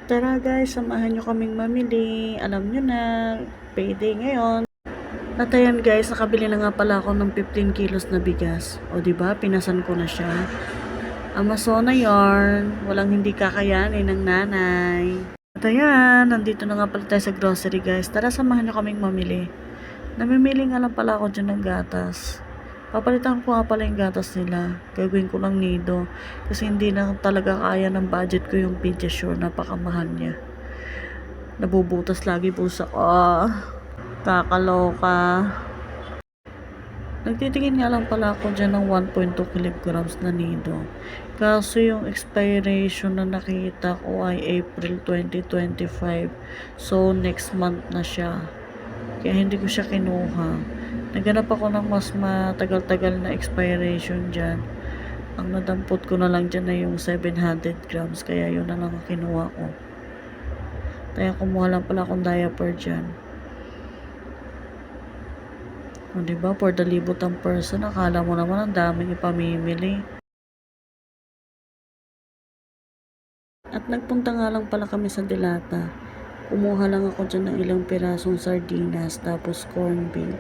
Tara guys, samahan nyo kaming mamili. Alam nyo na, payday ngayon. At ayan guys, nakabili na nga pala ako ng 15 kilos na bigas. O diba, pinasan ko na siya. Amazona yarn, walang hindi kakayanin ng nanay. At ayan, nandito na nga pala tayo sa grocery guys. Tara, samahan nyo kaming mamili. Namimili nga lang pala ako dyan ng gatas. Papalitan ko nga pala yung gatas nila. Gagawin ko lang nido. Kasi hindi na talaga kaya ng budget ko yung Pediasure. Napakamahal niya. Nabubutas lagi pusa ko. Kakaloka. Nagtitingin nga lang pala ako dyan ng 1.2 kilograms na nido. Kaso yung expiration na nakita ko ay April 2025. So next month na siya. Kaya hindi ko siya kinuha. Naghanap ako ng mas matagal-tagal na expiration dyan. Ang nadampot ko na lang dyan na yung 700 grams. Kaya yun na lang ang kinuha ko. Kaya kumuha lang pala akong diaper dyan. O diba, for the libot ang person, akala mo naman ang daming ipamimili. At nagpunta nga lang pala kami sa Dilata. Kumuha lang ako dyan ng ilang pirasong sardinas, tapos corned beef.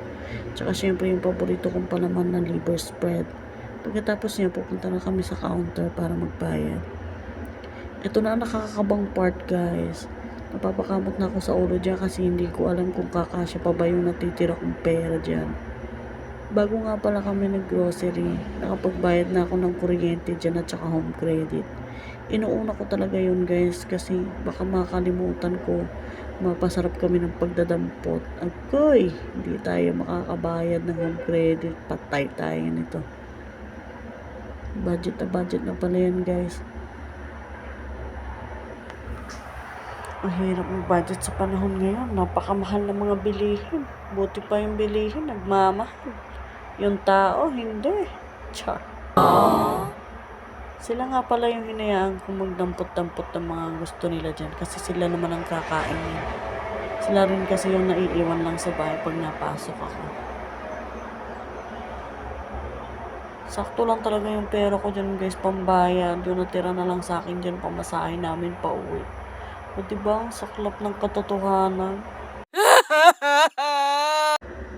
Tsaka syempre yung paborito kong palaman na liver spread. Pagkatapos niya, pupunta na kami sa counter para magbayad. Ito na ang nakakakabang part guys. Napapakamot na ako sa ulo dyan kasi hindi ko alam kung kakasya pa ba yung natitira kong pera dyan. Bago nga pala kami nag-grocery, nakapagbayad na ako ng kuryente dyan at saka home credit. Inuuna ko talaga yun guys kasi baka makalimutan ko. Mapasarap kami ng pagdadampot. Agoy, hindi tayo makakabayad ng home credit. Patay tayo nito. Budget na pala yan guys. Ang hirap ng budget sa panahon ngayon. Napakamahal ng mga bilihin. Buti pa yung bilihin, nagmamahal. Yung tao, hindi. Char. Sila nga pala yung hinayaan kung magdampot-dampot ng mga gusto nila dyan. Kasi sila naman ang kakain. Sila rin kasi yung naiiwan lang sa bahay pag napasok ako. Sakto lang talaga yung pera ko dyan guys, pambayad. Yung natira na lang sa akin dyan, pamasahe namin pa uwi. O diba, ang saklap ng katotohanan.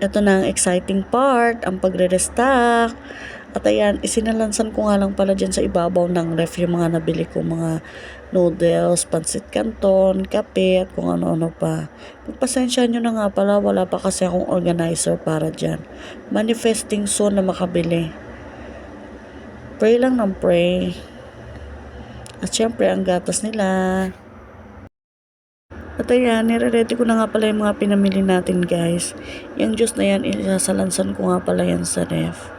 Ito na ang exciting part, ang pagre-restock. At ayan, isinalansan ko nga lang pala dyan sa ibabaw ng ref yung mga nabili ko, mga noodles, pancit canton, kape, at kung ano-ano pa. Pagpasensyahan nyo na nga pala, wala pa kasi akong organizer para dyan. Manifesting soon na makabili. Pray lang ng pray. At syempre, ang gatas nila. At ayan, nire-ready ko na nga pala yung mga pinamili natin guys. Yung juice na yan, isasalansan ko nga pala yan sa ref.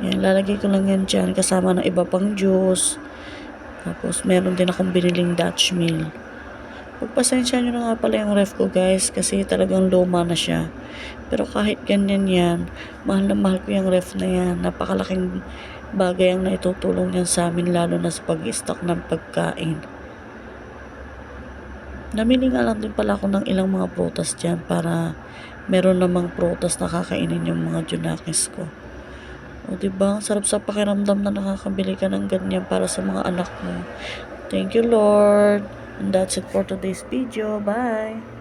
Yan, lalagay ko lang yan dyan kasama ng iba pang juice. Tapos, meron din akong biniling Dutch meal. Pagpasensya nyo na nga pala yung ref ko guys kasi talagang luma na siya. Pero kahit ganyan yan, mahal na mahal ko yung ref na yan. Napakalaking bagay ang naitutulong yan sa amin lalo na sa pag-stock ng pagkain. Namili nga lang din pala ako ng ilang mga prutas dyan para meron namang prutas na kakainin yung mga junakis ko. O diba, sarap sa pakiramdam na nakakabili ka ng ganyan para sa mga anak mo. Thank you Lord. And that's it for today's video. Bye!